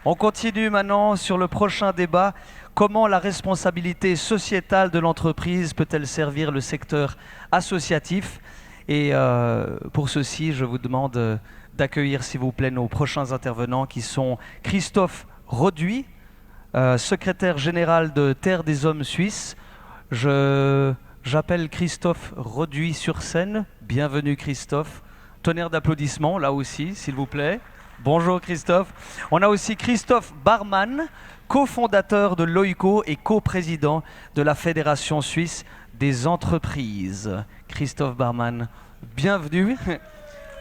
On continue maintenant sur le prochain débat. Comment la responsabilité sociétale de l'entreprise peut-elle servir le secteur associatif? Et pour ceci, je vous demande d'accueillir, s'il vous plaît, nos prochains intervenants qui sont Christophe Roduit, secrétaire général de Terre des Hommes Suisses. J'appelle Christophe Roduit sur scène. Bienvenue Christophe. Tonnerre d'applaudissements là aussi, s'il vous plaît. Bonjour Christophe. On a aussi Christophe Barman, cofondateur de Loico et coprésident de la Fédération Suisse des Entreprises. Christophe Barman, bienvenue.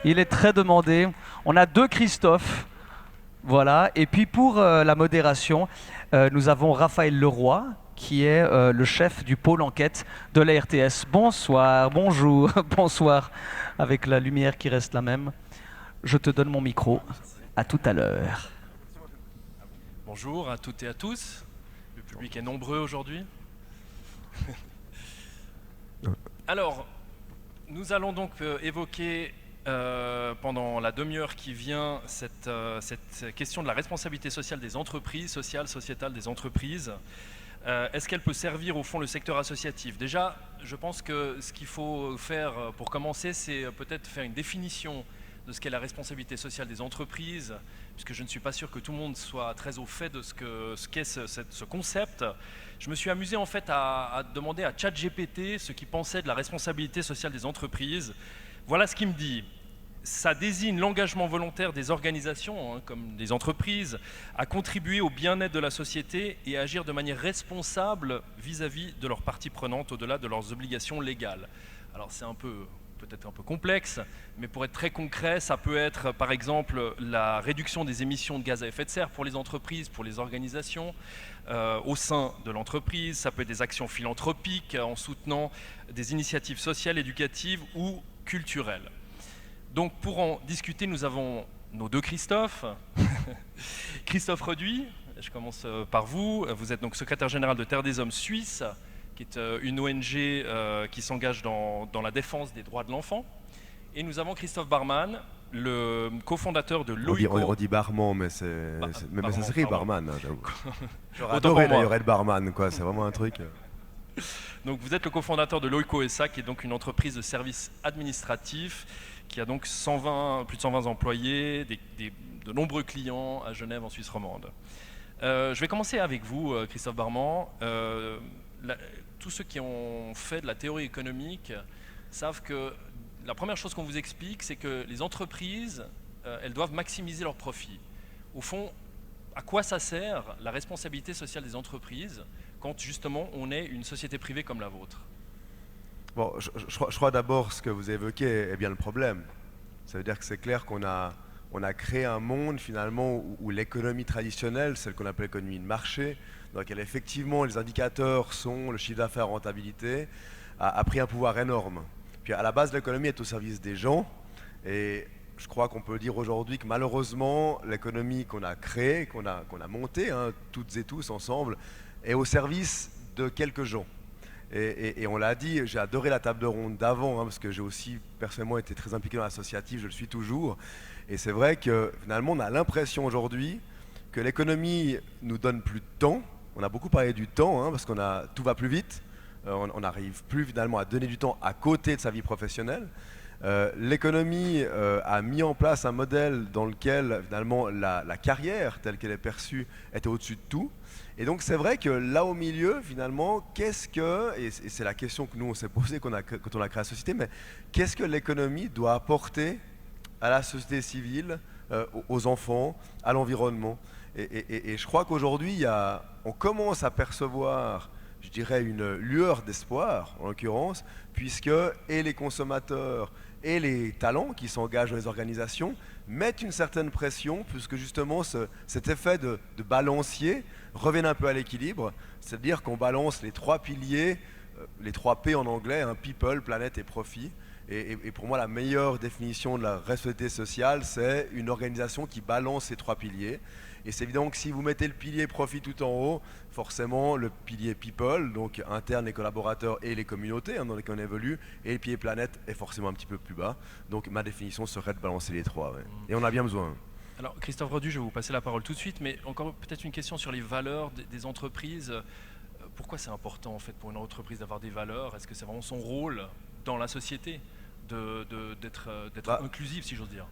Il est très demandé. On a deux Christophe. Voilà. Et puis pour la modération, nous avons Raphaël Leroy, qui est le chef du pôle enquête de la RTS. Bonsoir, bonjour, bonsoir, avec la lumière qui reste la même. Je te donne mon micro. À tout à l'heure. Bonjour à toutes et à tous. Le public est nombreux aujourd'hui. Alors, nous allons donc évoquer pendant la demi-heure qui vient cette question de la responsabilité sociale des entreprises, sociétale des entreprises. Est-ce qu'elle peut servir au fond le secteur associatif? Déjà, je pense que ce qu'il faut faire pour commencer, c'est peut-être faire une définition de ce qu'est la responsabilité sociale des entreprises, puisque je ne suis pas sûr que tout le monde soit très au fait de ce qu'est ce concept. Je me suis amusé en fait à demander à ChatGPT ce qu'il pensait de la responsabilité sociale des entreprises. Voilà ce qu'il me dit. Ça désigne l'engagement volontaire des organisations, comme des entreprises, à contribuer au bien-être de la société et à agir de manière responsable vis-à-vis de leurs parties prenantes au-delà de leurs obligations légales. Alors c'est peut-être un peu complexe, mais pour être très concret, ça peut être par exemple la réduction des émissions de gaz à effet de serre pour les entreprises, pour les organisations, au sein de l'entreprise. Ça peut être des actions philanthropiques en soutenant des initiatives sociales, éducatives ou culturelles. Donc pour en discuter, nous avons nos deux Christophe. Christophe Roduit, je commence par vous. Vous êtes donc secrétaire général de Terre des Hommes Suisses, qui est une ONG qui s'engage dans la défense des droits de l'enfant. Et nous avons Christophe Barman, le cofondateur de Loico. On dit barman, mais ça s'écrit barman, hein, j'avoue. J'aurais Autant adoré pour moi. d'ailleurs être barman, quoi. C'est vraiment un truc. Donc vous êtes le cofondateur de Loico SA, qui est donc une entreprise de services administratifs, qui a donc plus de 120 employés, de nombreux clients à Genève, en Suisse romande. Je vais commencer avec vous, Christophe Barman. Tous ceux qui ont fait de la théorie économique savent que la première chose qu'on vous explique, c'est que les entreprises, elles doivent maximiser leurs profits. Au fond, à quoi ça sert la responsabilité sociale des entreprises quand justement on est une société privée comme la vôtre? Bon, je crois d'abord ce que vous évoquez est bien le problème. Ça veut dire que c'est clair qu'on a créé un monde finalement où l'économie traditionnelle, celle qu'on appelle l'économie de marché, dans laquelle effectivement les indicateurs sont le chiffre d'affaires, rentabilité, a pris un pouvoir énorme. Puis à la base, l'économie est au service des gens, et je crois qu'on peut dire aujourd'hui que malheureusement, l'économie qu'on a créée, qu'on a montée, toutes et tous ensemble, est au service de quelques gens. Et on l'a dit, j'ai adoré la table ronde d'avant, parce que j'ai aussi personnellement été très impliqué dans l'associatif, je le suis toujours. Et c'est vrai que finalement, on a l'impression aujourd'hui que l'économie nous donne plus de temps. On a beaucoup parlé du temps, parce que tout va plus vite. On n'arrive plus finalement à donner du temps à côté de sa vie professionnelle. L'économie a mis en place un modèle dans lequel finalement la carrière telle qu'elle est perçue était au-dessus de tout. Et donc c'est vrai que là au milieu finalement, et c'est la question que nous on s'est posée quand on a créé la société, mais qu'est-ce que l'économie doit apporter à la société civile, aux enfants, à l'environnement? Et je crois qu'aujourd'hui on commence à percevoir, je dirais, une lueur d'espoir en l'occurrence, puisque et les consommateurs et les talents qui s'engagent dans les organisations mettent une certaine pression, puisque justement cet effet de balancier revient un peu à l'équilibre, c'est-à-dire qu'on balance les trois piliers, les 3 P en anglais, people, planète et profit. Et pour moi, la meilleure définition de la responsabilité sociale, c'est une organisation qui balance ces 3 piliers. Et c'est évident que si vous mettez le pilier profit tout en haut, forcément le pilier people, donc interne les collaborateurs et les communautés dans lesquelles on évolue, et le pilier planète est forcément un petit peu plus bas. Donc ma définition serait de balancer les 3. Ouais. Et on a bien besoin. Alors, Christophe Rodu, je vais vous passer la parole tout de suite, mais encore peut-être une question sur les valeurs des entreprises. Pourquoi c'est important en fait pour une entreprise d'avoir des valeurs? Est-ce que c'est vraiment son rôle dans la société d'être inclusif, si j'ose dire?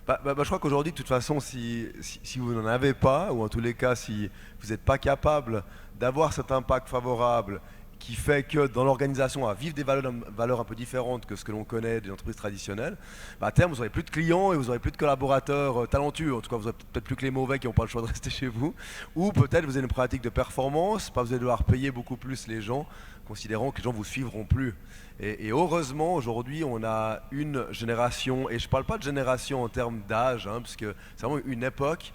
Je crois qu'aujourd'hui, de toute façon, si vous n'en avez pas, ou en tous les cas, si vous n'êtes pas capable d'avoir cet impact favorable qui fait que dans l'organisation, à vivre des valeurs un peu différentes que ce que l'on connaît des entreprises traditionnelles, à terme, vous n'aurez plus de clients et vous n'aurez plus de collaborateurs talentueux. En tout cas, vous n'aurez peut-être plus que les mauvais qui n'ont pas le choix de rester chez vous. Ou peut-être vous avez une pratique de performance, vous allez devoir payer beaucoup plus les gens, considérant que les gens ne vous suivront plus. Et heureusement, aujourd'hui, on a une génération, et je ne parle pas de génération en termes d'âge, parce que c'est vraiment une époque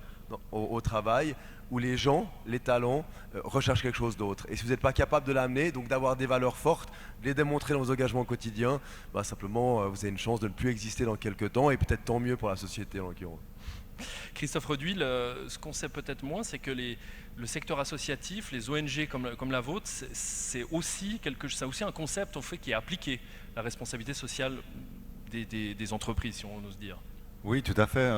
au travail, où les gens, les talents, recherchent quelque chose d'autre. Et si vous n'êtes pas capable de l'amener, donc d'avoir des valeurs fortes, de les démontrer dans vos engagements quotidiens, simplement vous avez une chance de ne plus exister dans quelques temps, et peut-être tant mieux pour la société en l'occurrence. Christophe Reduil, ce qu'on sait peut-être moins, c'est que le secteur associatif, les ONG comme la vôtre, c'est aussi un concept en fait, qui est appliqué, la responsabilité sociale des entreprises, si on ose dire. Oui, tout à fait.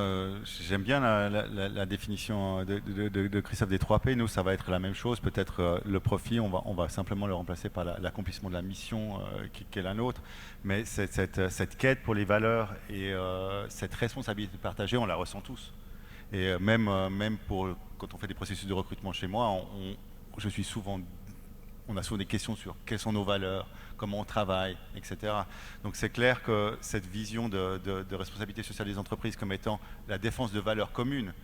J'aime bien la définition de Christophe des 3P. Nous, ça va être la même chose. Peut-être le profit, on va simplement le remplacer par l'accomplissement de la mission qui est la nôtre. Mais cette quête pour les valeurs et cette responsabilité partagée, on la ressent tous. Et même quand on fait des processus de recrutement chez moi, on a souvent des questions sur quelles sont nos valeurs, comment on travaille, etc. Donc c'est clair que cette vision de responsabilité sociale des entreprises comme étant la défense de valeurs communes,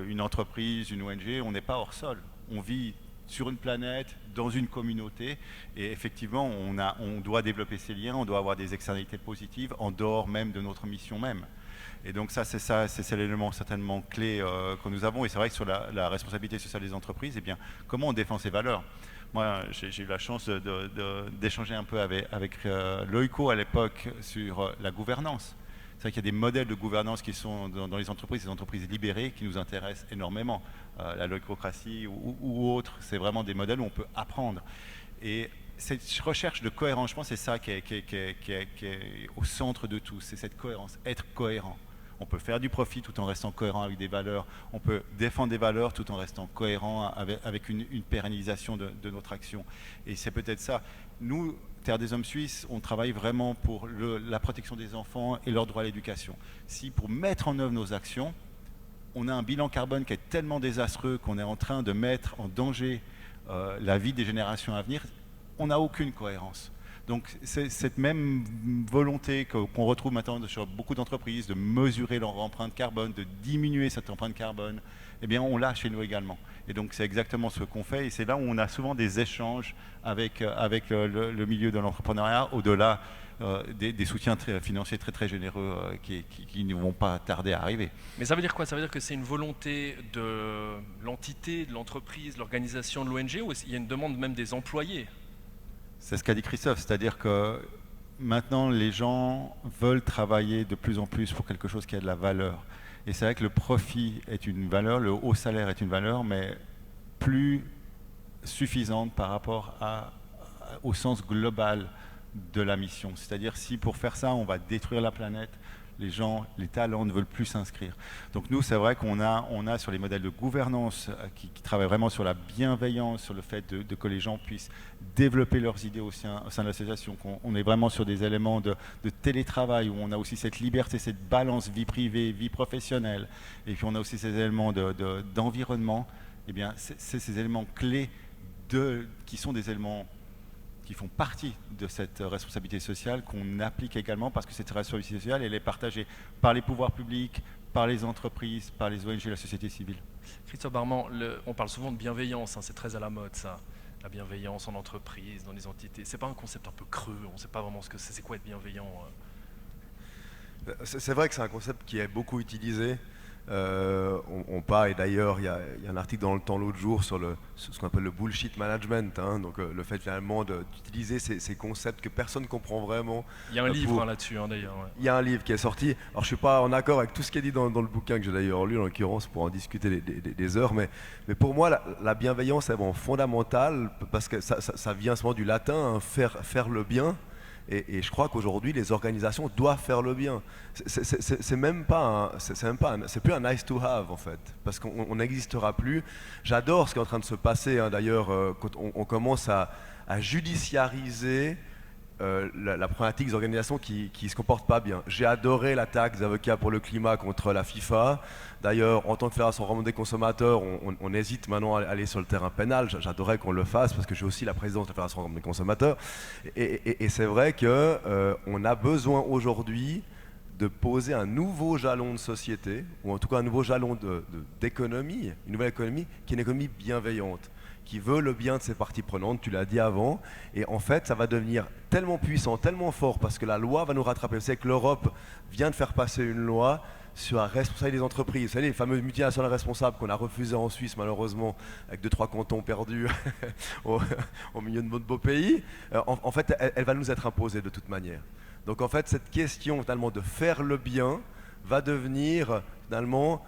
une entreprise, une ONG, on n'est pas hors sol. On vit sur une planète, dans une communauté, et effectivement, on doit développer ces liens, on doit avoir des externalités positives en dehors même de notre mission même. Et donc c'est l'élément certainement clé que nous avons. Et c'est vrai que sur la responsabilité sociale des entreprises, eh bien, comment on défend ces valeurs? Moi, j'ai eu la chance d'échanger un peu avec Loïco à l'époque sur la gouvernance. C'est vrai qu'il y a des modèles de gouvernance qui sont dans les entreprises libérées qui nous intéressent énormément. La loïcocratie ou autre, c'est vraiment des modèles où on peut apprendre. Et cette recherche de cohérence, je pense que c'est ça qui est au centre de tout, c'est cette cohérence, être cohérent. On peut faire du profit tout en restant cohérent avec des valeurs. On peut défendre des valeurs tout en restant cohérent avec une pérennisation de notre action. Et c'est peut-être ça. Nous, Terre des Hommes Suisses, on travaille vraiment pour la protection des enfants et leur droit à l'éducation. Si pour mettre en œuvre nos actions, on a un bilan carbone qui est tellement désastreux qu'on est en train de mettre en danger la vie des générations à venir, on n'a aucune cohérence. Donc c'est cette même volonté qu'on retrouve maintenant sur beaucoup d'entreprises de mesurer leur empreinte carbone, de diminuer cette empreinte carbone, eh bien on l'a chez nous également. Et donc c'est exactement ce qu'on fait et c'est là où on a souvent des échanges avec le milieu de l'entrepreneuriat au-delà des soutiens financiers très généreux qui ne vont pas tarder à arriver. Mais ça veut dire quoi? Ça veut dire que c'est une volonté de l'entité, de l'entreprise, l'organisation de l'ONG ou il y a une demande même des employés? C'est ce qu'a dit Christophe, c'est-à-dire que maintenant les gens veulent travailler de plus en plus pour quelque chose qui a de la valeur. Et c'est vrai que le profit est une valeur, le haut salaire est une valeur, mais plus suffisante par rapport au sens global de la mission. C'est-à-dire si pour faire ça on va détruire la planète, les gens, les talents ne veulent plus s'inscrire. Donc nous, c'est vrai qu'on a sur les modèles de gouvernance qui travaillent vraiment sur la bienveillance, sur le fait que les gens puissent développer leurs idées au sein de l'association. On est vraiment sur des éléments de télétravail où on a aussi cette liberté, cette balance vie privée, vie professionnelle. Et puis on a aussi ces éléments d'environnement. Eh bien, c'est ces éléments clés qui sont des éléments qui font partie de cette responsabilité sociale qu'on applique également parce que cette responsabilité sociale, elle est partagée par les pouvoirs publics, par les entreprises, par les ONG et la société civile. Christophe Barman, on parle souvent de bienveillance, c'est très à la mode ça. La bienveillance en entreprise, dans les entités. C'est pas un concept un peu creux, on ne sait pas vraiment ce que c'est quoi être bienveillant. C'est vrai que c'est un concept qui est beaucoup utilisé. On parle, et d'ailleurs il y a un article dans Le Temps l'autre jour sur ce qu'on appelle le bullshit management, donc le fait finalement d'utiliser ces concepts que personne ne comprend vraiment. Il y a un livre là-dessus d'ailleurs. Ouais. Il y a un livre qui est sorti, alors je ne suis pas en accord avec tout ce qui est dit dans le bouquin que j'ai d'ailleurs lu en l'occurrence pour en discuter des heures, mais pour moi la bienveillance est vraiment fondamentale parce que ça vient souvent du latin, faire le bien. Et je crois qu'aujourd'hui, les organisations doivent faire le bien. C'est même pas, c'est plus un nice to have en fait, parce qu'on n'existera plus. J'adore ce qui est en train de se passer. Hein, d'ailleurs, quand on commence à judiciariser la problématique des organisations qui ne se comportent pas bien. J'ai adoré l'attaque des avocats pour le climat contre la FIFA. D'ailleurs, en tant que fédération romande des consommateurs, on hésite maintenant à aller sur le terrain pénal. J'adorais qu'on le fasse parce que j'ai aussi la présidence de la fédération romande des consommateurs. Et c'est vrai qu'on a besoin aujourd'hui de poser un nouveau jalon de société, ou en tout cas un nouveau jalon d'économie, une nouvelle économie qui est une économie bienveillante, qui veut le bien de ses parties prenantes, tu l'as dit avant, et en fait ça va devenir tellement puissant, tellement fort, parce que la loi va nous rattraper. Vous savez que l'Europe vient de faire passer une loi sur la responsabilité des entreprises. Vous savez, les fameuses multinationales responsables qu'on a refusées en Suisse, malheureusement, avec 2-3 cantons perdus au milieu de notre beau pays. En fait, elle va nous être imposée de toute manière. Donc en fait, cette question finalement de faire le bien va devenir finalement,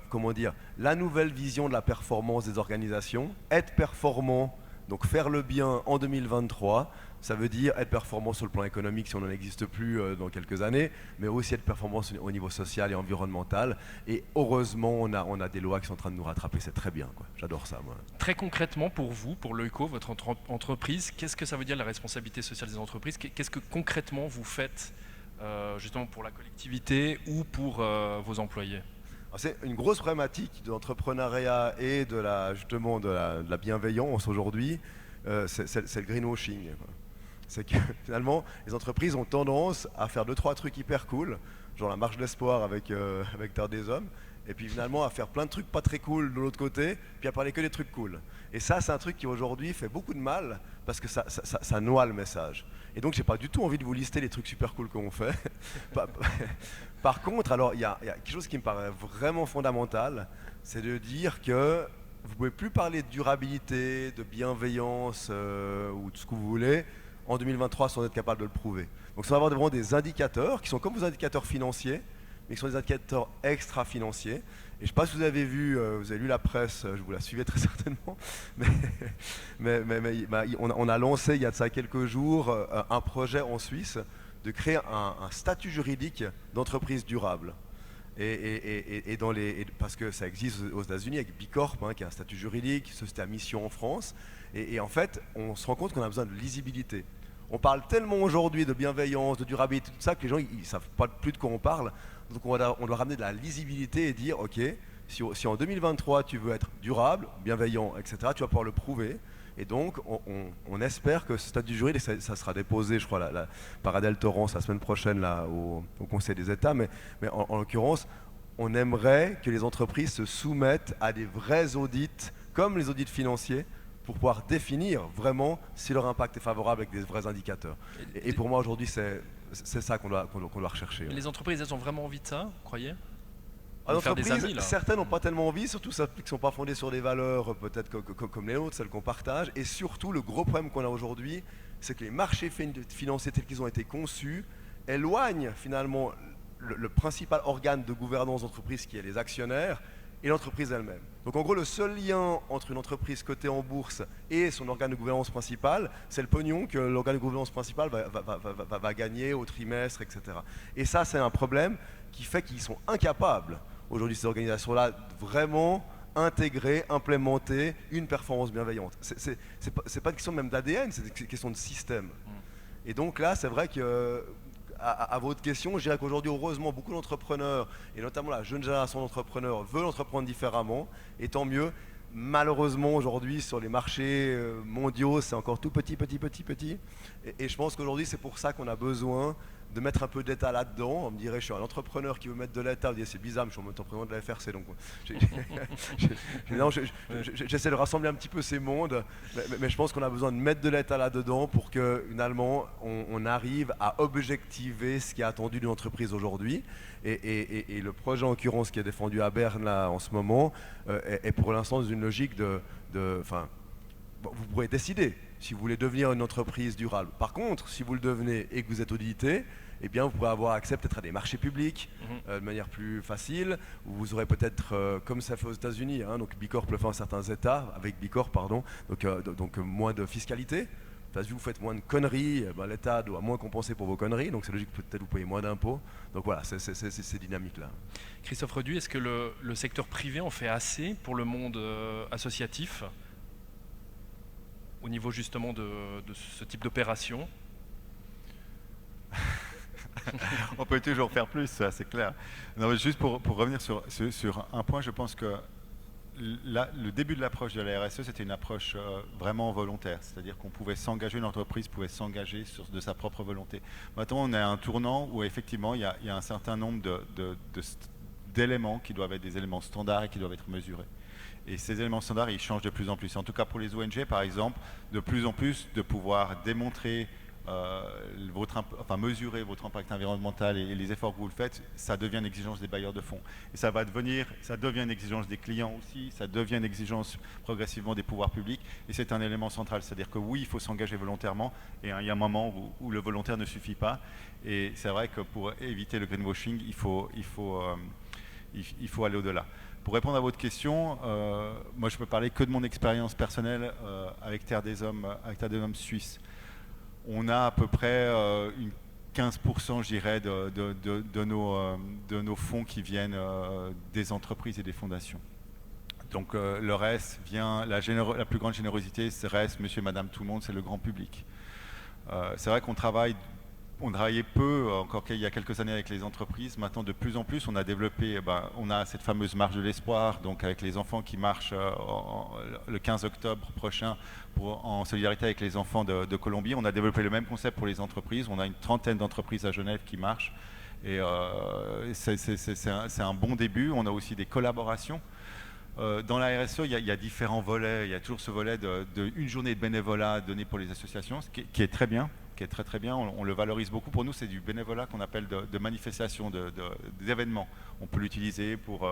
comment dire, la nouvelle vision de la performance des organisations. Être performant, donc faire le bien en 2023, ça veut dire être performant sur le plan économique si on n'en existe plus dans quelques années, mais aussi être performant au niveau social et environnemental. Et heureusement, on a des lois qui sont en train de nous rattraper, c'est très bien, quoi. J'adore ça, moi. Très concrètement, pour vous, pour Leuco, votre entreprise, qu'est-ce que ça veut dire la responsabilité sociale des entreprises? Qu'est-ce que concrètement vous faites justement pour la collectivité ou pour vos employés? C'est une grosse problématique de l'entrepreneuriat et justement de la bienveillance aujourd'hui, c'est le greenwashing, quoi. C'est que finalement, les entreprises ont tendance à faire 2-3 trucs hyper cool, genre la marche d'espoir avec Terre des Hommes, et puis finalement à faire plein de trucs pas très cool de l'autre côté, puis à parler que des trucs cool. Et ça, c'est un truc qui aujourd'hui fait beaucoup de mal, parce que ça noie le message. Et donc, j'ai pas du tout envie de vous lister les trucs super cool qu'on fait. Par contre, alors, il y a quelque chose qui me paraît vraiment fondamental, c'est de dire que vous pouvez plus parler de durabilité, de bienveillance ou de ce que vous voulez en 2023 sans être capable de le prouver. Donc, ça va avoir vraiment des indicateurs qui sont comme vos indicateurs financiers, mais qui sont des indicateurs extra-financiers. Et je ne sais pas si vous avez vu, vous avez lu la presse, je vous la suivais très certainement, mais on a lancé il y a de ça quelques jours un projet en Suisse de créer un statut juridique d'entreprise durable. Parce que ça existe aux États-Unis avec Bicorp, hein, qui est un statut juridique, société à mission en France. Et en fait, on se rend compte qu'on a besoin de lisibilité. On parle tellement aujourd'hui de bienveillance, de durabilité, tout ça, que les gens ils savent pas plus de quoi on parle. Donc on doit ramener de la lisibilité et dire, ok, si en 2023 tu veux être durable, bienveillant, etc., tu vas pouvoir le prouver. Et donc on espère que ce statut juridique, ça sera déposé, je crois, par Adèle Torrance la semaine prochaine là, au Conseil des États, mais en l'occurrence, on aimerait que les entreprises se soumettent à des vrais audits, comme les audits financiers, pour pouvoir définir vraiment si leur impact est favorable avec des vrais indicateurs. Et pour moi aujourd'hui, c'est ça qu'on doit rechercher. Les entreprises, elles ont vraiment envie de ça, vous croyez? Les entreprises, certaines n'ont pas tellement envie, surtout celles qui ne sont pas fondées sur des valeurs peut-être comme les nôtres, celles qu'on partage. Et surtout, le gros problème qu'on a aujourd'hui, c'est que les marchés financiers tels qu'ils ont été conçus éloignent finalement le principal organe de gouvernance d'entreprise qui est les actionnaires et l'entreprise elle-même. Donc en gros, le seul lien entre une entreprise cotée en bourse et son organe de gouvernance principal, c'est le pognon que l'organe de gouvernance principal va gagner au trimestre, etc. Et ça, c'est un problème qui fait qu'ils sont incapables, aujourd'hui, ces organisations-là, de vraiment intégrer, implémenter une performance bienveillante. C'est pas une question même d'ADN, c'est une question de système. Et donc là, c'est vrai que à votre question, je dirais qu'aujourd'hui, heureusement, beaucoup d'entrepreneurs, et notamment la jeune génération d'entrepreneurs, veulent entreprendre différemment, et tant mieux. Malheureusement, aujourd'hui, sur les marchés mondiaux, c'est encore tout petit. Et je pense qu'aujourd'hui, c'est pour ça qu'on a besoin de mettre un peu d'État là-dedans. On me dirait, je suis un entrepreneur qui veut mettre de l'État. Vous dites, c'est bizarre, mais je suis en entrepreneur de la FRC. Donc, j'essaie de rassembler un petit peu ces mondes. Mais je pense qu'on a besoin de mettre de l'État là-dedans pour que, finalement, on arrive à objectiver ce qui est attendu d'une entreprise aujourd'hui. Et le projet, en l'occurrence, qui est défendu à Berne, là, en ce moment, est pour l'instant dans une logique vous pourrez décider si vous voulez devenir une entreprise durable. Par contre, si vous le devenez et que vous êtes audité, eh bien, vous pourrez avoir accès peut-être à des marchés publics de manière plus facile. Ou vous aurez peut-être, comme ça fait aux États-Unis, hein, donc Bicorp le fait dans certains États, avec Bicorp, pardon, donc moins de fiscalité. Si vous faites moins de conneries, l'État doit moins compenser pour vos conneries, donc c'est logique que peut-être vous payez moins d'impôts. Donc voilà, c'est ces dynamiques-là. Christophe Reduit, est-ce que le secteur privé en fait assez pour le monde associatif au niveau justement de ce type d'opération? On peut toujours faire plus, ça c'est clair. Non, mais juste pour revenir sur un point, je pense que le début de l'approche de la RSE, c'était une approche vraiment volontaire. C'est-à-dire qu'on pouvait s'engager, une entreprise pouvait s'engager de sa propre volonté. Maintenant, on est à un tournant où effectivement, il y a un certain nombre d'éléments qui doivent être des éléments standards et qui doivent être mesurés. Et ces éléments standards, ils changent de plus en plus. En tout cas, pour les ONG, par exemple, de plus en plus de pouvoir démontrer mesurer votre impact environnemental et les efforts que vous le faites, ça devient une exigence des bailleurs de fonds. Et ça devient une exigence des clients aussi, ça devient une exigence progressivement des pouvoirs publics, et c'est un élément central. C'est-à-dire que oui, il faut s'engager volontairement, et il y a un moment où le volontaire ne suffit pas. Et c'est vrai que pour éviter le greenwashing, il faut aller au-delà. Pour répondre à votre question, moi je peux parler que de mon expérience personnelle avec Terre des Hommes suisse. On a à peu près 15%, je dirais, de nos fonds qui viennent des entreprises et des fondations. Donc le reste vient, la plus grande générosité, reste monsieur et madame tout le monde, c'est le grand public. C'est vrai qu'on travaillait peu, encore il y a quelques années avec les entreprises. Maintenant, de plus en plus, on a développé, on a cette fameuse marche de l'espoir, donc avec les enfants qui marchent le 15 octobre prochain en solidarité avec les enfants de Colombie. On a développé le même concept pour les entreprises. On a une 30aine d'entreprises à Genève qui marchent. Et c'est un bon début. On a aussi des collaborations. Dans la RSE, il y a différents volets. Il y a toujours ce volet d'une journée de bénévolat donnée pour les associations, qui est très bien. Qui est très très bien, on le valorise beaucoup. Pour nous, c'est du bénévolat qu'on appelle de manifestation, d'événements. On peut l'utiliser pour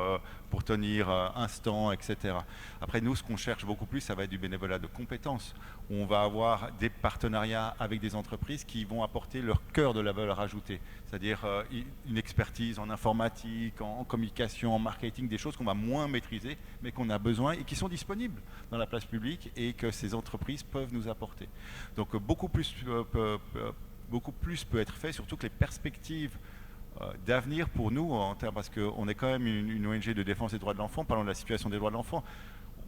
tenir un stand, etc. Après, nous, ce qu'on cherche beaucoup plus, ça va être du bénévolat de compétences, où on va avoir des partenariats avec des entreprises qui vont apporter leur cœur de la valeur ajoutée, c'est-à-dire une expertise en informatique, en communication, en marketing, des choses qu'on va moins maîtriser, mais qu'on a besoin et qui sont disponibles dans la place publique et que ces entreprises peuvent nous apporter. Donc beaucoup plus peut être fait, surtout que les perspectives d'avenir pour nous, parce qu'on est quand même une ONG de défense des droits de l'enfant, parlons de la situation des droits de l'enfant,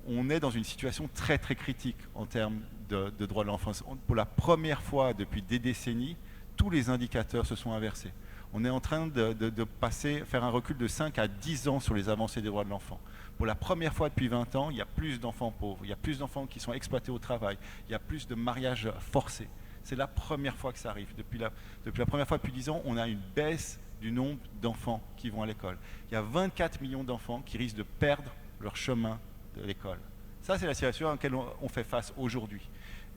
on est dans une situation très très critique en termes de droits de l'enfance. Pour la première fois depuis des décennies, tous les indicateurs se sont inversés. On est en train de faire un recul de 5 à 10 ans sur les avancées des droits de l'enfant. Pour la première fois depuis 20 ans, il y a plus d'enfants pauvres, il y a plus d'enfants qui sont exploités au travail, il y a plus de mariages forcés. C'est la première fois que ça arrive. Depuis la première fois depuis 10 ans, on a une baisse du nombre d'enfants qui vont à l'école. Il y a 24 millions d'enfants qui risquent de perdre leur chemin de l'école. Ça, c'est la situation à laquelle on fait face aujourd'hui.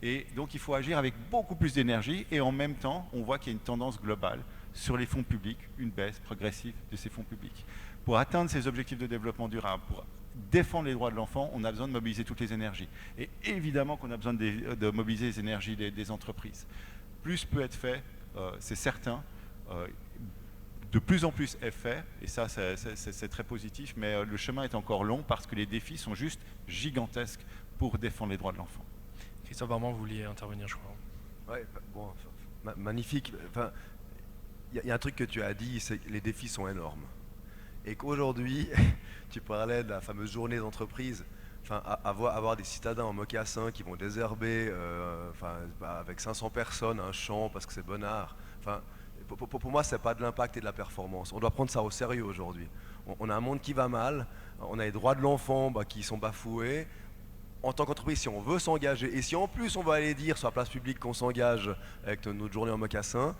Et donc, il faut agir avec beaucoup plus d'énergie. Et en même temps, on voit qu'il y a une tendance globale sur les fonds publics, une baisse progressive de ces fonds publics. Pour atteindre ces objectifs de développement durable, pour défendre les droits de l'enfant, on a besoin de mobiliser toutes les énergies. Et évidemment qu'on a besoin de mobiliser les énergies des entreprises. Plus peut être fait, c'est certain. De plus en plus est fait, et ça c'est très positif, mais le chemin est encore long parce que les défis sont juste gigantesques pour défendre les droits de l'enfant. Christophe Barman, vous vouliez intervenir, je crois. Ouais, bon, magnifique. Enfin, il y a un truc que tu as dit, c'est que les défis sont énormes. Et qu'aujourd'hui, tu parlais de la fameuse journée d'entreprise, enfin, avoir des citadins en mocassin qui vont désherber avec 500 personnes un champ parce que c'est bonnard. Enfin, pour moi, c'est pas de l'impact et de la performance. On doit prendre ça au sérieux aujourd'hui. On a un monde qui va mal, on a les droits de l'enfant qui sont bafoués. En tant qu'entreprise, si on veut s'engager, et si en plus on va aller dire sur la place publique qu'on s'engage avec notre journée en mocassin,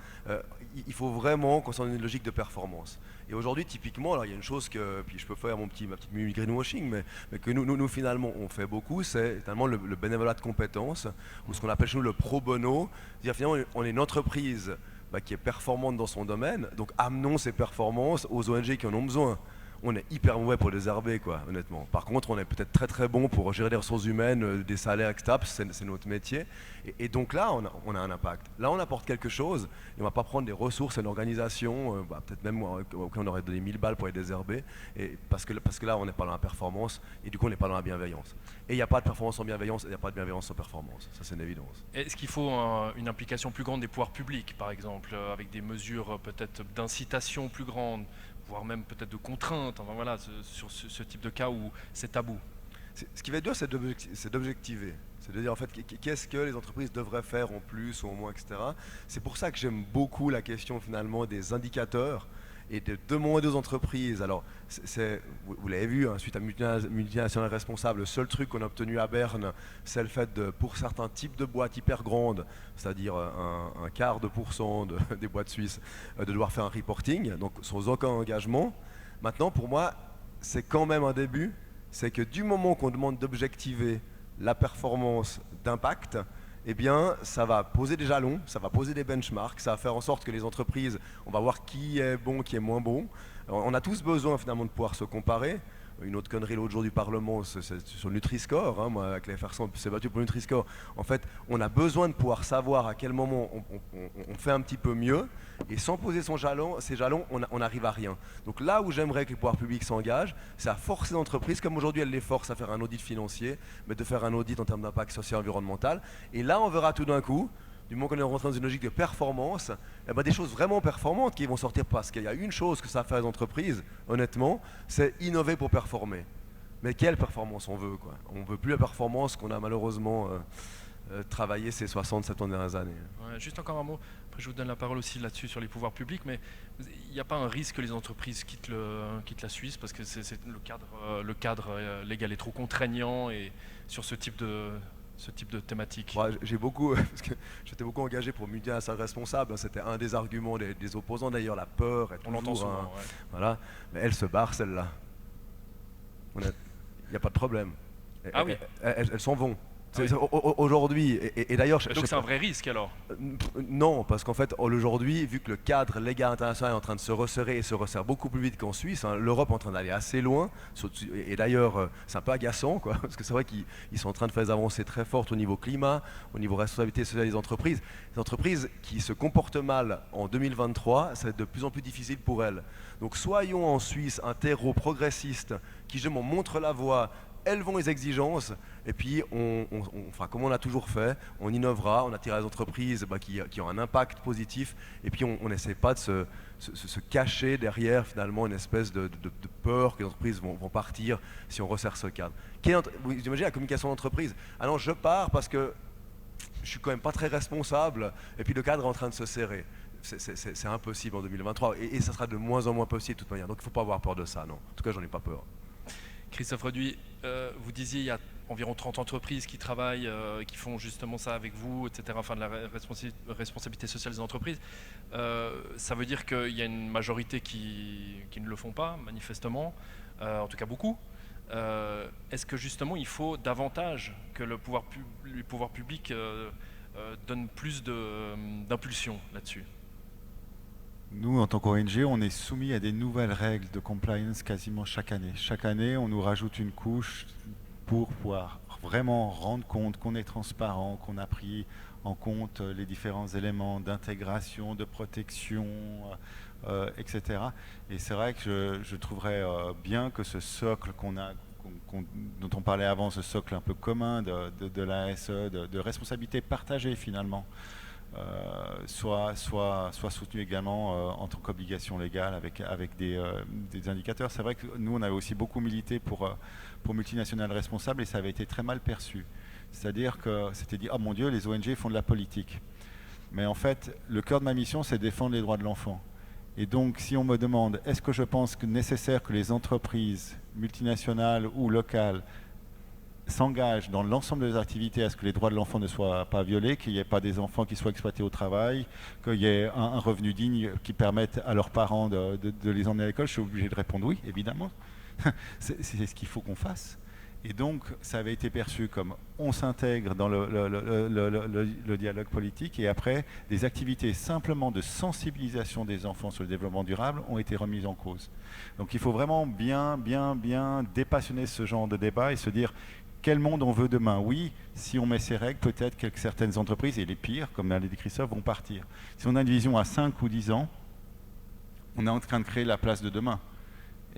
il faut vraiment qu'on soit dans une logique de performance. Et aujourd'hui, typiquement, alors il y a une chose que, puis je peux faire ma petite minute greenwashing, mais que nous finalement on fait beaucoup, c'est finalement le bénévolat de compétences, ou ce qu'on appelle chez nous le pro bono. C'est-à-dire finalement on est une entreprise qui est performante dans son domaine, donc amenons ces performances aux ONG qui en ont besoin. on est hyper mauvais pour désherber, quoi, honnêtement. Par contre, on est peut-être très très bon pour gérer des ressources humaines, des salaires, etc. C'est notre métier. Et donc là, on a un impact. Là, on apporte quelque chose et on va pas prendre des ressources et une organisation, peut-être même on aurait donné 1000 balles pour les désherber, parce que là, on n'est pas dans la performance et du coup, on n'est pas dans la bienveillance. Et il n'y a pas de performance sans bienveillance, et il n'y a pas de bienveillance sans performance. Ça, c'est une évidence. Est-ce qu'il faut une implication plus grande des pouvoirs publics, par exemple, avec des mesures peut-être d'incitation plus grandes, voire même peut-être de contraintes, enfin, voilà, sur ce type de cas où c'est tabou? Ce qui va être dur, c'est d'objectiver. C'est de dire en fait qu'est-ce que les entreprises devraient faire en plus ou en moins, etc. C'est pour ça que j'aime beaucoup la question finalement des indicateurs et de demander aux entreprises. Alors, vous l'avez vu, hein, suite à Multinationales Responsables, le seul truc qu'on a obtenu à Berne, c'est le fait pour certains types de boîtes hyper grandes, c'est-à-dire un quart de pourcent des boîtes suisses, de devoir faire un reporting, donc sans aucun engagement. Maintenant, pour moi, c'est quand même un début. C'est que du moment qu'on demande d'objectiver la performance d'impact, eh bien, ça va poser des jalons, ça va poser des benchmarks, ça va faire en sorte que les entreprises, on va voir qui est bon, qui est moins bon. Alors, on a tous besoin finalement de pouvoir se comparer. Une autre connerie l'autre jour du Parlement, c'est sur le Nutri-Score. Hein, moi, avec les FRC, on s'est battu pour le Nutri-Score. En fait, on a besoin de pouvoir savoir à quel moment on fait un petit peu mieux. Et sans poser ces jalons, on n'arrive à rien. Donc là où j'aimerais que les pouvoirs publics s'engagent, c'est à forcer les entreprises, comme aujourd'hui elles les forcent à faire un audit financier, mais de faire un audit en termes d'impact social et environnemental. Et là, on verra tout d'un coup, du moment qu'on est rentré dans une logique de performance, eh ben des choses vraiment performantes qui vont sortir, parce qu'il y a une chose que ça fait les entreprises, honnêtement, c'est innover pour performer. Mais quelle performance on veut, quoi. On ne veut plus la performance qu'on a malheureusement travaillé ces 60-70 dernières années. Ouais, juste encore un mot, après je vous donne la parole aussi là-dessus sur les pouvoirs publics, mais il n'y a pas un risque que les entreprises quittent la Suisse parce que le cadre légal est trop contraignant et sur ce type de thématique. Ouais, parce que j'étais beaucoup engagé pour Multinationales Responsables, c'était un des arguments des opposants d'ailleurs, la peur est On l'entend toujours souvent, ouais. voilà, mais elle se barre celle-là. Il n'y a pas de problème. Ah oui. Elles s'en vont. Ah oui. Aujourd'hui, et d'ailleurs... Donc c'est un vrai risque alors? Non, parce qu'en fait, aujourd'hui, vu que le cadre légal international est en train de se resserrer et se resserre beaucoup plus vite qu'en Suisse, hein, l'Europe est en train d'aller assez loin, et d'ailleurs, c'est un peu agaçant, quoi, parce que c'est vrai qu'ils sont en train de faire des avancées très fortes au niveau climat, au niveau responsabilité sociale des entreprises. Les entreprises qui se comportent mal en 2023, ça va être de plus en plus difficile pour elles. Donc soyons en Suisse un terreau progressiste qui justement montre la voie, élevons les exigences, et puis comme on a toujours fait, on innovera, on attirera les entreprises qui ont un impact positif, et puis on n'essaie pas de se cacher derrière finalement une espèce de peur que les entreprises vont partir si on resserre ce cadre. Vous imaginez la communication d'entreprise? Ah non, je pars parce que je suis quand même pas très responsable, et puis le cadre est en train de se serrer. C'est impossible en 2023, et ça sera de moins en moins possible de toute manière, donc il ne faut pas avoir peur de ça, non. En tout cas, j'en ai pas peur. Christophe Reduit, vous disiez il y a environ 30 entreprises qui travaillent, qui font justement ça avec vous, etc., enfin de la responsabilité sociale des entreprises. Ça veut dire qu'il y a une majorité qui ne le font pas, manifestement, en tout cas beaucoup. Est-ce que justement il faut davantage que les pouvoirs publics donnent plus d'impulsion là-dessus? Nous, en tant qu'ONG, on est soumis à des nouvelles règles de compliance quasiment chaque année. Chaque année, on nous rajoute une couche pour pouvoir vraiment rendre compte qu'on est transparent, qu'on a pris en compte les différents éléments d'intégration, de protection, etc. Et c'est vrai que je trouverais bien que ce socle dont on parlait avant, ce socle un peu commun de l'ASE, de responsabilité partagée finalement, soit soutenu également en tant qu'obligation légale avec des indicateurs. C'est vrai que nous, on avait aussi beaucoup milité pour Multinationales Responsables et ça avait été très mal perçu. C'est-à-dire que c'était dit « Oh mon Dieu, les ONG font de la politique ». Mais en fait, le cœur de ma mission, c'est défendre les droits de l'enfant. Et donc, si on me demande « Est-ce que je pense que nécessaire que les entreprises multinationales ou locales s'engagent dans l'ensemble des activités à ce que les droits de l'enfant ne soient pas violés, qu'il n'y ait pas des enfants qui soient exploités au travail, qu'il y ait un revenu digne qui permette à leurs parents de les emmener à l'école », je suis obligé de répondre oui, évidemment. C'est ce qu'il faut qu'on fasse. Et donc, ça avait été perçu comme on s'intègre dans le dialogue politique, et après, des activités simplement de sensibilisation des enfants sur le développement durable ont été remises en cause. Donc il faut vraiment bien dépassionner ce genre de débat et se dire quel monde on veut demain. Oui, si on met ces règles, peut-être que certaines entreprises, et les pires, comme l'a dit Christophe, vont partir. Si on a une vision à 5 ou 10 ans, on est en train de créer la place de demain.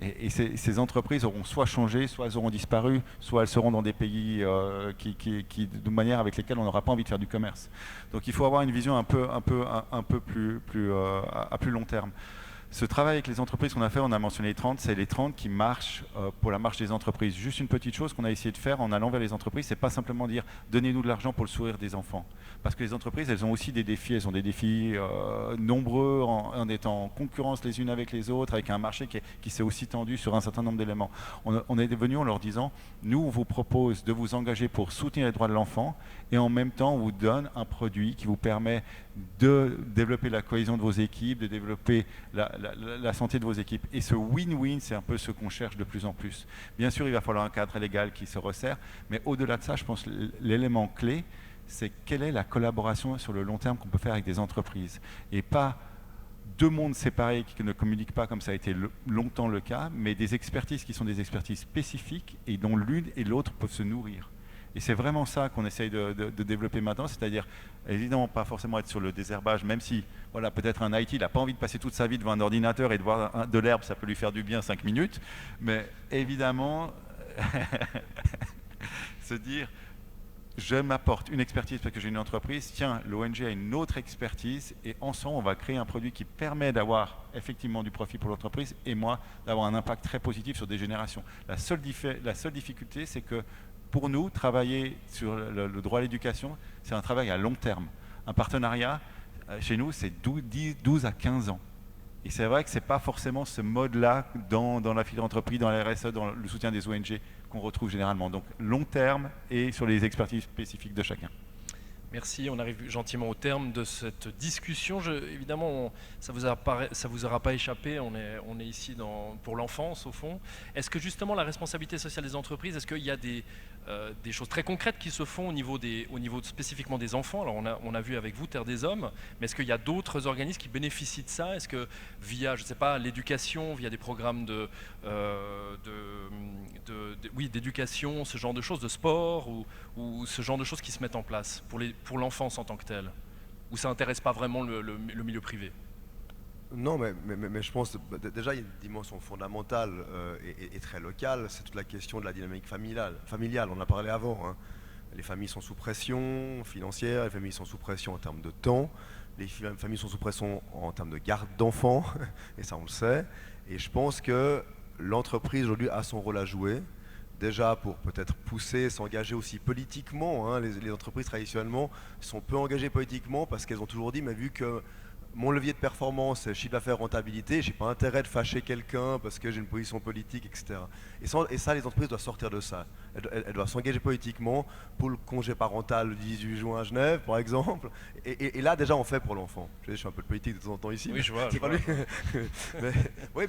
Et ces entreprises auront soit changé, soit elles auront disparu, soit elles seront dans des pays de manière avec lesquels on n'aura pas envie de faire du commerce. Donc il faut avoir une vision un peu plus à plus long terme. Ce travail avec les entreprises qu'on a fait, on a mentionné les 30, c'est les 30 qui marchent pour la marche des entreprises. Juste une petite chose qu'on a essayé de faire en allant vers les entreprises, c'est pas simplement dire donnez-nous de l'argent pour le sourire des enfants. Parce que les entreprises, elles ont aussi des défis, elles ont des défis nombreux en étant en concurrence les unes avec les autres, avec un marché qui s'est aussi tendu sur un certain nombre d'éléments. On est venu en leur disant, nous on vous propose de vous engager pour soutenir les droits de l'enfant et en même temps on vous donne un produit qui vous permet de développer la cohésion de vos équipes, de développer la santé de vos équipes. Et ce win-win, c'est un peu ce qu'on cherche de plus en plus. Bien sûr, il va falloir un cadre légal qui se resserre, mais au-delà de ça, je pense que l'élément clé, c'est quelle est la collaboration sur le long terme qu'on peut faire avec des entreprises. Et pas deux mondes séparés qui ne communiquent pas comme ça a été longtemps le cas, mais des expertises qui sont des expertises spécifiques et dont l'une et l'autre peuvent se nourrir. Et c'est vraiment ça qu'on essaye de développer maintenant, c'est-à-dire évidemment pas forcément être sur le désherbage, même si voilà, peut-être un IT, il n'a pas envie de passer toute sa vie devant un ordinateur et de voir de l'herbe, ça peut lui faire du bien 5 minutes, mais évidemment se dire je m'apporte une expertise parce que j'ai une entreprise, tiens, l'ONG a une autre expertise et ensemble on va créer un produit qui permet d'avoir effectivement du profit pour l'entreprise et moi d'avoir un impact très positif sur des générations. La seule difficulté, c'est que pour nous, travailler sur le droit à l'éducation, c'est un travail à long terme. Un partenariat, chez nous, c'est 12 à 15 ans. Et c'est vrai que ce n'est pas forcément ce mode-là dans la filière entreprise, dans la RSE, dans le soutien des ONG qu'on retrouve généralement. Donc long terme et sur les expertises spécifiques de chacun. Merci, on arrive gentiment au terme de cette discussion. Évidemment, ça vous aura pas échappé, on est ici pour l'enfance au fond. Est-ce que justement la responsabilité sociale des entreprises, est-ce qu'il y a des choses très concrètes qui se font au niveau spécifiquement des enfants? Alors on a vu avec vous Terre des Hommes, mais est-ce qu'il y a d'autres organismes qui bénéficient de ça? Est-ce que via, je sais pas, l'éducation, via des programmes d'éducation, ce genre de choses, de sport ou ce genre de choses qui se mettent en place pour l'enfance en tant que telle, ou ça n'intéresse pas vraiment le milieu privé? Non, mais je pense déjà il y a une dimension fondamentale et très locale, c'est toute la question de la dynamique familiale. On en a parlé avant. Hein. Les familles sont sous pression financière, les familles sont sous pression en termes de temps, les familles sont sous pression en termes de garde d'enfants, et ça on le sait. Et je pense que l'entreprise aujourd'hui a son rôle à jouer. Déjà pour peut-être pousser, s'engager aussi politiquement. Hein. Les entreprises traditionnellement sont peu engagées politiquement parce qu'elles ont toujours dit, mais vu que mon levier de performance, c'est chiffre d'affaires, rentabilité, j'ai pas intérêt de fâcher quelqu'un parce que j'ai une position politique, etc. Et ça, les entreprises doivent sortir de ça. Elles doivent s'engager politiquement pour le congé parental le 18 juin à Genève, par exemple. Et là, déjà, on fait pour l'enfant. Je suis un peu de politique de temps en temps ici. Oui, je vois. Mais, oui,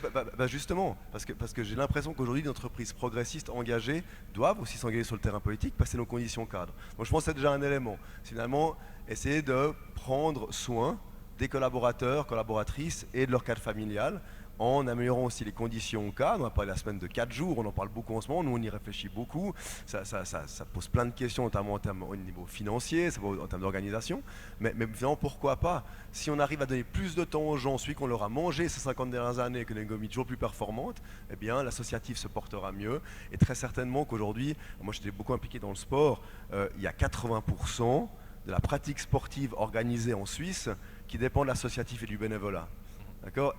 justement, parce que j'ai l'impression qu'aujourd'hui, les entreprises progressistes engagées doivent aussi s'engager sur le terrain politique parce que c'est nos conditions cadres. Donc je pense que c'est déjà un élément. Finalement, essayer de prendre soin des collaborateurs, collaboratrices et de leur cadre familial en améliorant aussi les conditions au cadre. On a parlé la semaine de 4 jours, on en parle beaucoup en ce moment, nous on y réfléchit beaucoup, ça pose plein de questions, notamment au niveau financier, en termes d'organisation, mais finalement pourquoi pas, si on arrive à donner plus de temps aux gens, celui qu'on leur a mangé ces 50 dernières années, que l'économie toujours plus performante, eh bien l'associatif se portera mieux, et très certainement qu'aujourd'hui, moi j'étais beaucoup impliqué dans le sport, il y a 80% de la pratique sportive organisée en Suisse qui dépend de l'associatif et du bénévolat. D'accord ?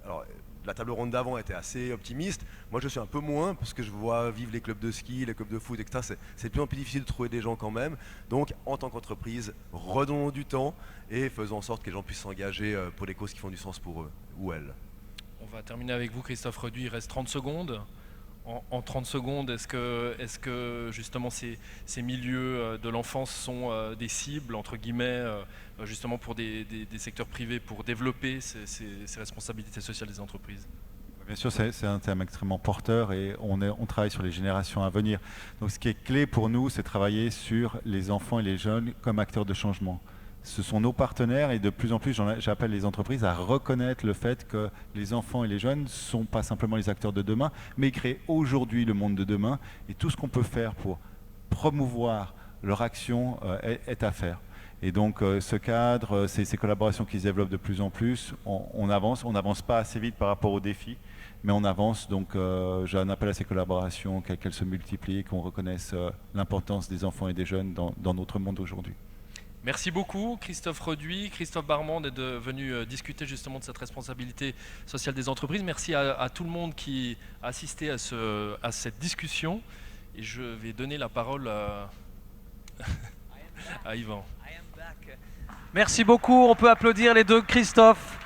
Alors, la table ronde d'avant était assez optimiste. Moi, je suis un peu moins, parce que je vois vivre les clubs de ski, les clubs de foot, etc. C'est de plus en plus difficile de trouver des gens quand même. Donc, en tant qu'entreprise, redonnons du temps et faisons en sorte que les gens puissent s'engager pour des causes qui font du sens pour eux ou elles. On va terminer avec vous, Christophe Reduit. Il reste 30 secondes. En 30 secondes, est-ce que justement ces milieux de l'enfance sont des cibles, entre guillemets, justement pour des secteurs privés, pour développer ces responsabilités sociales des entreprises? Bien sûr, c'est un thème extrêmement porteur et on travaille sur les générations à venir. Donc ce qui est clé pour nous, c'est travailler sur les enfants et les jeunes comme acteurs de changement. Ce sont nos partenaires et de plus en plus, j'appelle les entreprises à reconnaître le fait que les enfants et les jeunes ne sont pas simplement les acteurs de demain, mais ils créent aujourd'hui le monde de demain. Et tout ce qu'on peut faire pour promouvoir leur action est à faire. Et donc ce cadre, ces collaborations qui se développent de plus en plus, on n'avance pas assez vite par rapport aux défis, mais on avance. Donc j'ai un appel à ces collaborations, qu'elles se multiplient, qu'on reconnaisse l'importance des enfants et des jeunes dans notre monde aujourd'hui. Merci beaucoup Christophe Reduit, Christophe Barmand d'être venu discuter justement de cette responsabilité sociale des entreprises. Merci à tout le monde qui a assisté à cette discussion. Et je vais donner la parole à Yvan. Merci beaucoup, on peut applaudir les deux Christophe.